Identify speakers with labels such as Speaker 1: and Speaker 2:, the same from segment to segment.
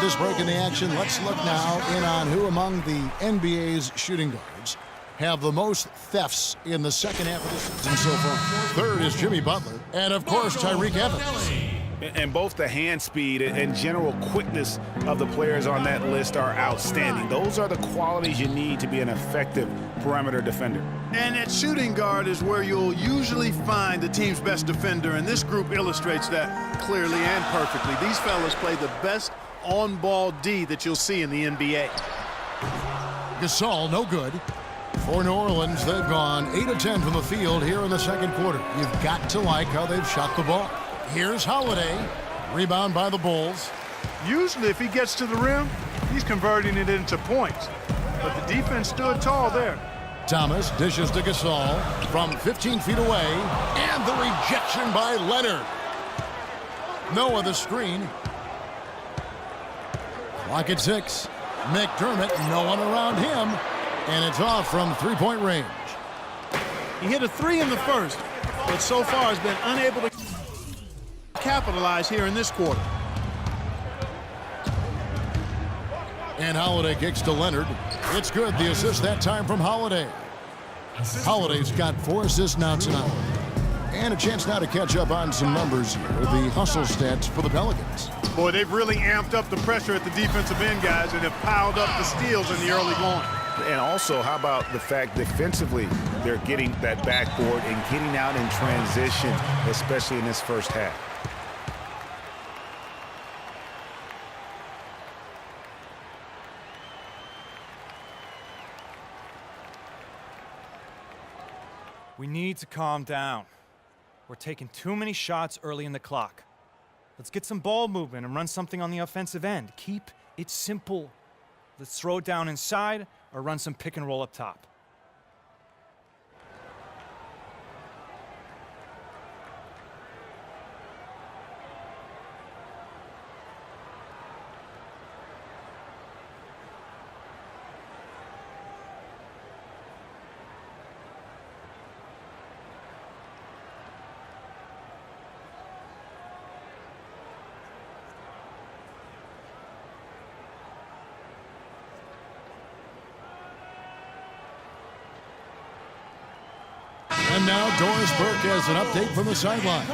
Speaker 1: this break in the action, let's look now in on who among the NBA's shooting guards have the most thefts in the second half of the season so far. Third is Jimmy Butler, and of course Tyreke Evans.
Speaker 2: And both the hand speed and general quickness of the players on that list are outstanding. Those are the qualities you need to be an effective perimeter defender.
Speaker 3: And at shooting guard is where you'll usually find the team's best defender, and this group illustrates that clearly and perfectly. These fellas play the best on-ball D that you'll see in the NBA.
Speaker 1: Gasol, no good. For New Orleans, they've gone 8 of 10 from the field here in the second quarter. You've got to like how they've shot the ball. Here's Holiday. Rebound by the Bulls.
Speaker 3: Usually if he gets to the rim, he's converting it into points. But the defense stood tall there.
Speaker 1: Thomas dishes to Gasol from 15 feet away. And the rejection by Leonard. Noah the screen. Clock at 6. McDermott, no one around him. And it's off from three-point range.
Speaker 3: He hit a 3 in the first, but so far has been unable to capitalize here in this quarter.
Speaker 1: And Holiday kicks to Leonard. It's good. The assist that time from Holiday. Holiday's got 4 assists now tonight. And a chance now to catch up on some numbers here. The hustle stats for the Pelicans.
Speaker 3: Boy, they've really amped up the pressure at the defensive end, guys, and have piled up the steals in the early going.
Speaker 2: And also, how about the fact defensively they're getting that backboard and getting out in transition, especially in this first half.
Speaker 4: We need to calm down. We're taking too many shots early in the clock. Let's get some ball movement and run something on the offensive end. Keep it simple. Let's throw it down inside or run some pick and roll up top.
Speaker 1: And now Doris Burke has an update from the sideline.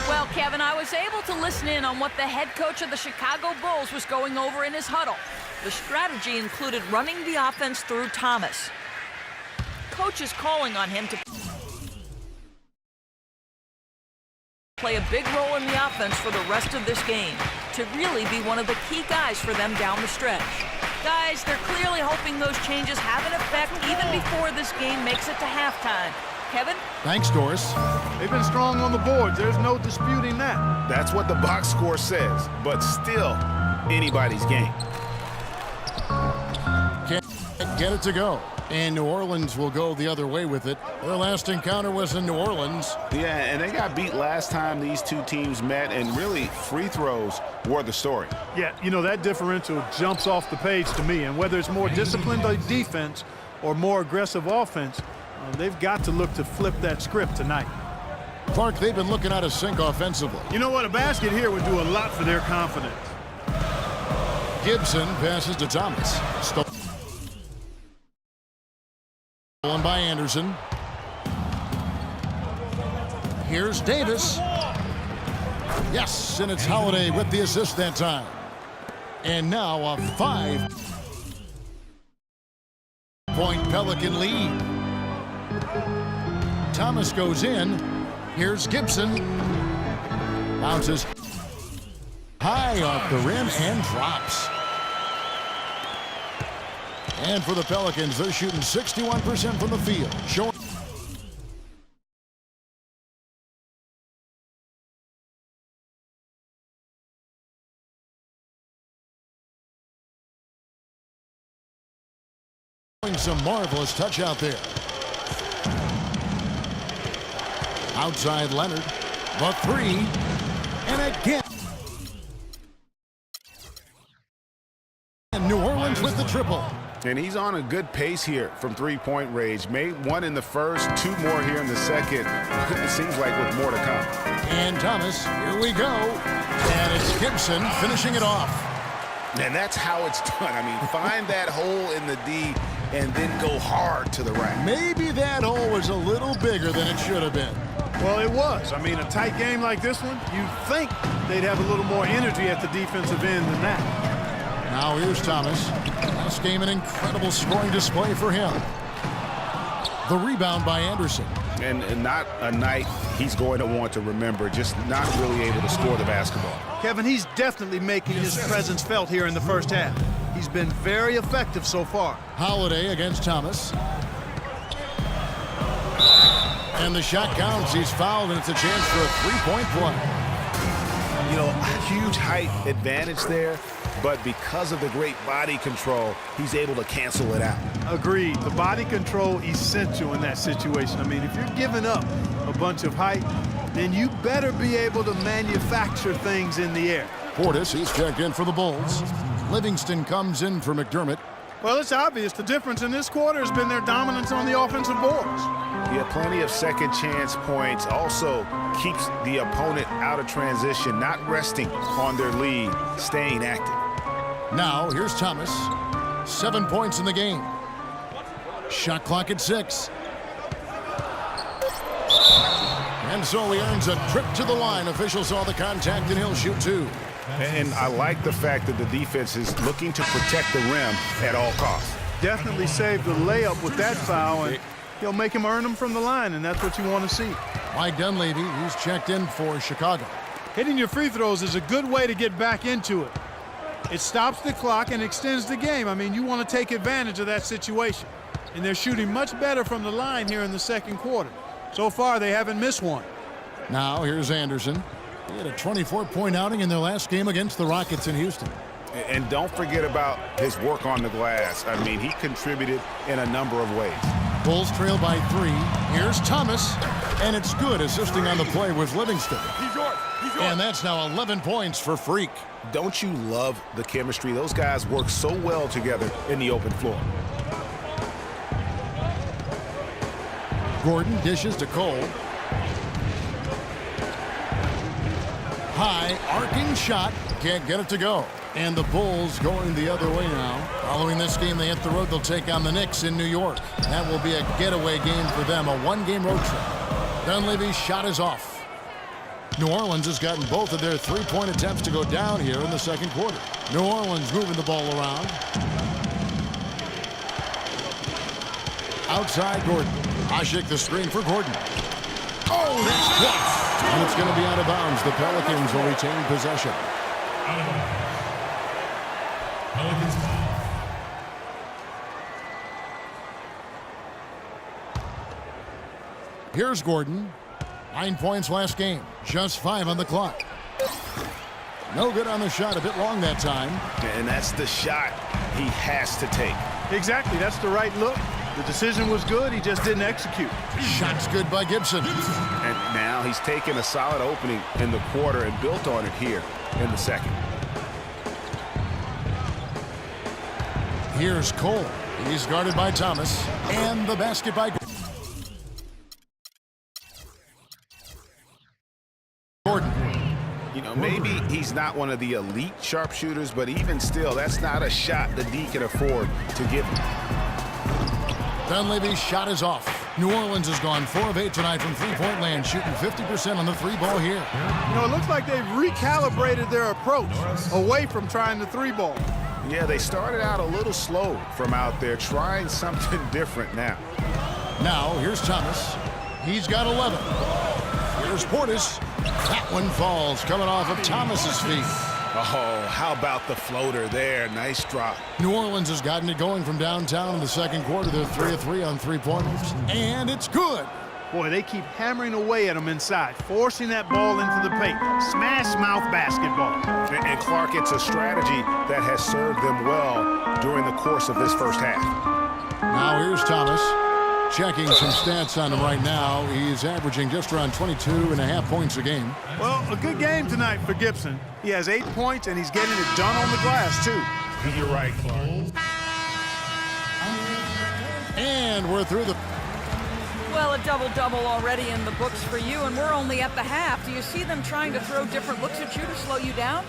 Speaker 5: Well, Kevin, I was able to listen in on what the head coach of the Chicago Bulls was going over in his huddle. The strategy included running the offense through Thomas. Coach is calling on him to play a big role in the offense for the rest of this game, to really be one of the key guys for them down the stretch. Guys, they're clearly hoping those changes have an effect even before this game makes it to halftime. Kevin?
Speaker 1: Thanks, Doris.
Speaker 3: They've been strong on the boards. There's no disputing that.
Speaker 2: That's what the box score says, but still anybody's game.
Speaker 1: Can't get it to go. And New Orleans will go the other way with it. Their last encounter was in New Orleans.
Speaker 2: Yeah, and they got beat last time these two teams met, and really free throws were the story.
Speaker 3: Yeah, you know, that differential jumps off the page to me, and whether it's more disciplined defense or more aggressive offense, they've got to look to flip that script tonight.
Speaker 1: Clark, they've been looking out of sync offensively.
Speaker 3: You know what? A basket here would do a lot for their confidence.
Speaker 1: Gibson passes to Thomas. Stolen by Anderson. Here's Davis. Yes, and it's Holiday with the assist that time. And now a 5-point Pelican lead. Thomas goes in. Here's Gibson. Bounces high off the rim and drops. And for the Pelicans, they're shooting 61% from the field. Showing some marvelous touch out there. Outside Leonard, the 3, and again. And New Orleans with the triple.
Speaker 2: And he's on a good pace here from three-point range. Made 1 in the first, 2 more here in the second. It seems like with more to come.
Speaker 1: And Thomas, here we go. And it's Gibson finishing it off.
Speaker 2: And that's how it's done. I mean, find that hole in the D and then go hard to the rack.
Speaker 1: Maybe that hole was a little bigger than it should have been.
Speaker 3: Well, it was. I mean, a tight game like this one, you'd think they'd have a little more energy at the defensive end than that.
Speaker 1: Now here's Thomas. Last game, an incredible scoring display for him. The rebound by Anderson.
Speaker 2: And not a night he's going to want to remember, just not really able to score the basketball.
Speaker 3: Kevin, he's definitely making his presence felt here in the first half. He's been very effective so far.
Speaker 1: Holiday against Thomas. And the shot counts. He's fouled, and it's a chance for a three-point play.
Speaker 2: You know, huge height advantage there, but because of the great body control, he's able to cancel it out.
Speaker 3: Agreed. The body control essential in that situation. I mean, if you're giving up a bunch of height, then you better be able to manufacture things in the air.
Speaker 1: Portis, he's checked in for the Bulls. Livingston comes in for McDermott.
Speaker 3: Well, it's obvious the difference in this quarter has been their dominance on the offensive boards.
Speaker 2: He had plenty of second chance points. Also keeps the opponent out of transition, not resting on their lead, staying active.
Speaker 1: Now, here's Thomas. 7 points in the game. Shot clock at 6. And so he earns a trip to the line. Officials saw the contact, and he'll shoot 2.
Speaker 2: And I like the fact that the defense is looking to protect the rim at all costs.
Speaker 3: Definitely saved the layup with that foul, and he'll make him earn them from the line, and that's what you want to see.
Speaker 1: Mike Dunleavy, he's checked in for Chicago.
Speaker 3: Hitting your free throws is a good way to get back into it. It stops the clock and extends the game. I mean, you want to take advantage of that situation. And they're shooting much better from the line here in the second quarter. So far, they haven't missed one.
Speaker 1: Now, here's Anderson. He had a 24-point outing in their last game against the Rockets in Houston.
Speaker 2: And don't forget about his work on the glass. I mean, he contributed in a number of ways.
Speaker 1: Bulls trail by 3. Here's Thomas. And it's good, assisting on the play with Livingston. And that's now 11 points for Freak.
Speaker 2: Don't you love the chemistry? Those guys work so well together in the open floor.
Speaker 1: Gordon dishes to Cole. High, arcing shot. Can't get it to go. And the Bulls going the other way now. Following this game, they hit the road. They'll take on the Knicks in New York. That will be a getaway game for them, a one-game road trip. Dunleavy's shot is off. New Orleans has gotten both of their three-point attempts to go down here in the second quarter. New Orleans moving the ball around. Outside Gordon. Asik the screen for Gordon. Oh, that's close. And it's going to be out of bounds. The Pelicans will retain possession. Here's Gordon. 9 points last game. Just 5 on the clock. No good on the shot. A bit long that time.
Speaker 2: And that's the shot he has to take.
Speaker 3: Exactly. That's the right look. The decision was good. He just didn't execute.
Speaker 1: Shot's good by Gibson.
Speaker 2: And now he's taken a solid opening in the quarter and built on it here in the second.
Speaker 1: Here's Cole. He's guarded by Thomas. And the basket by Gordon.
Speaker 2: You know, maybe he's not one of the elite sharpshooters, but even still, that's not a shot the D can afford to give him.
Speaker 1: Dunleavy's shot is off. New Orleans has gone 4 of 8 tonight from three-point land, shooting 50% on the 3-ball here.
Speaker 3: You know, it looks like they've recalibrated their approach away from trying the 3-ball.
Speaker 2: Yeah, they started out a little slow from out there, trying something different now.
Speaker 1: Now, here's Thomas. He's got 11. Here's Portis. That one falls, coming off of Thomas's feet.
Speaker 2: Oh, how about the floater there? Nice drop.
Speaker 1: New Orleans has gotten it going from downtown in the second quarter. They're 3 of 3 on three-pointers. And it's good.
Speaker 3: Boy, they keep hammering away at them inside, forcing that ball into the paint. Smash mouth basketball.
Speaker 2: And Clark, it's a strategy that has served them well during the course of this first half.
Speaker 1: Now here's Thomas. Checking some stats on him right now. He's averaging just around 22.5 points a game.
Speaker 3: Well, a good game tonight for Gibson. He has 8 points, and he's getting it done on the glass, too.
Speaker 2: You're right, Clark.
Speaker 1: And we're through the...
Speaker 5: Well, a double-double already in the books for you, and we're only at the half. Do you see them trying to throw different looks at you to slow you down?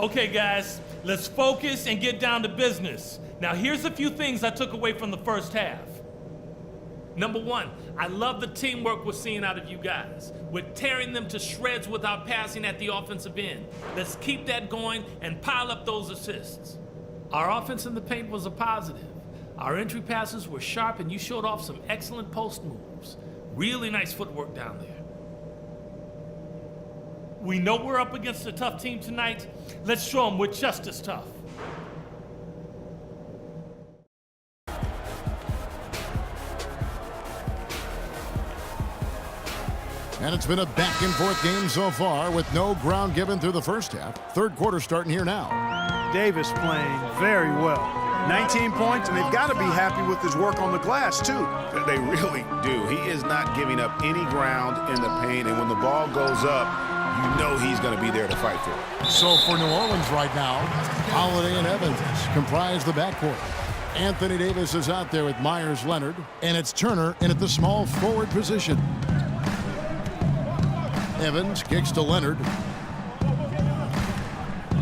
Speaker 6: Okay, guys, let's focus and get down to business. Now, here's a few things I took away from the first half. Number one, I love the teamwork we're seeing out of you guys. We're tearing them to shreds with our passing at the offensive end. Let's keep that going and pile up those assists. Our offense in the paint was a positive. Our entry passes were sharp and you showed off some excellent post moves. Really nice footwork down there. We know we're up against a tough team tonight. Let's show them we're just as tough.
Speaker 1: And it's been a back-and-forth game so far with no ground given through the first half. Third quarter starting here now.
Speaker 3: Davis playing very well. 19 points, and they've got to be happy with his work on the glass, too.
Speaker 2: They really do. He is not giving up any ground in the paint, and when the ball goes up, you know he's going to be there to fight for it.
Speaker 1: So for New Orleans right now, Holiday and Evans comprise the backcourt. Anthony Davis is out there with Myers Leonard, and it's Turner in at the small forward position. Evans kicks to Leonard.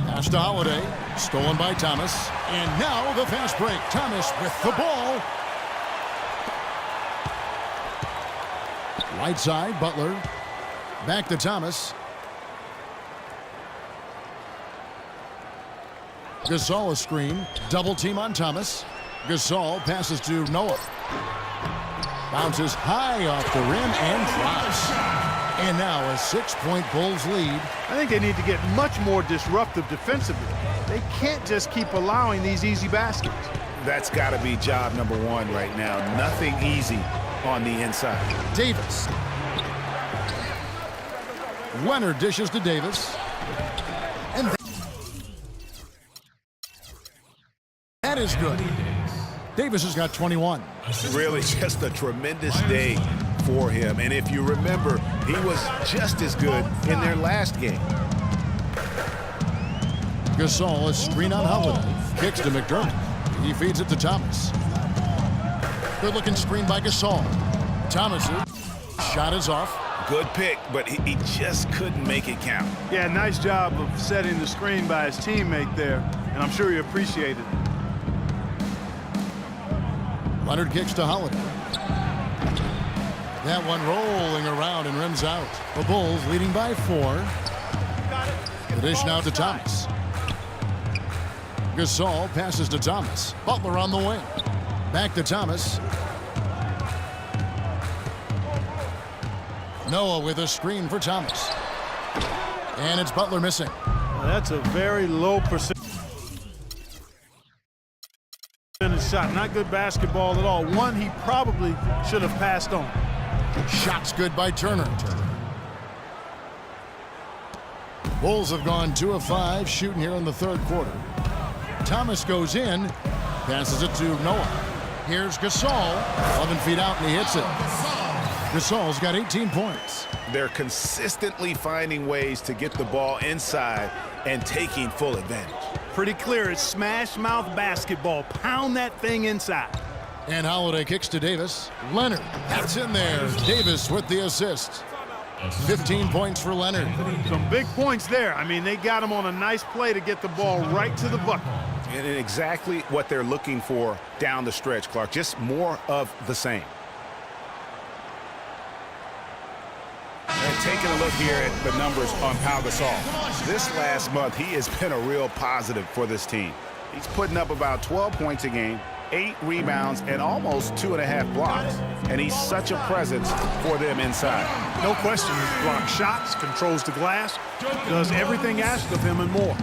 Speaker 1: Pass to Holiday. Stolen by Thomas. And now the fast break. Thomas with the ball. Right side, Butler. Back to Thomas. Gasol a screen. Double team on Thomas. Gasol passes to Noah. Bounces high off the rim and drops. And now a 6-point Bulls lead.
Speaker 3: I think they need to get much more disruptive defensively. They can't just keep allowing these easy baskets.
Speaker 2: That's got to be job number one right now. Nothing easy on the inside.
Speaker 1: Davis. Leonard dishes to Davis. And that is good. Davis has got 21.
Speaker 2: Really just a tremendous day for him. And if you remember, he was just as good in their last game.
Speaker 1: Gasol, a screen on Holiday. Kicks to McDermott. He feeds it to Thomas. Good looking screen by Gasol. Thomas' shot is off.
Speaker 2: Good pick, but he just couldn't make it count.
Speaker 3: Yeah, nice job of setting the screen by his teammate there, and I'm sure he appreciated it.
Speaker 1: Leonard kicks to Holiday. That one rolling around and rims out. The Bulls leading by 4. The dish now to Thomas. Gasol passes to Thomas. Butler on the wing. Back to Thomas. Noah with a screen for Thomas. And it's Butler missing.
Speaker 3: Well, that's a very low percentage shot. Not good basketball at all. One he probably should have passed on.
Speaker 1: Shots good by Turner. Bulls have gone 2 of 5 shooting here in the third quarter. Thomas goes in, passes it to Noah. Here's Gasol, 11 feet out, and he hits it. Gasol's got 18 points.
Speaker 2: They're consistently finding ways to get the ball inside and taking full advantage.
Speaker 3: Pretty clear, it's smash mouth basketball. Pound that thing inside.
Speaker 1: And Holiday kicks to Davis. Leonard, that's in there. Davis with the assist. 15 points for Leonard.
Speaker 3: Some big points there. I mean, they got him on a nice play to get the ball right to the bucket.
Speaker 2: And exactly what they're looking for down the stretch, Clark. Just more of the same. And taking a look here at the numbers on Pau Gasol. This last month, he has been a real positive for this team. He's putting up about 12 points a game, 8 rebounds, and almost 2.5 blocks. And he's such a presence for them inside.
Speaker 3: No question, he blocks shots, controls the glass, does everything asked of him and more.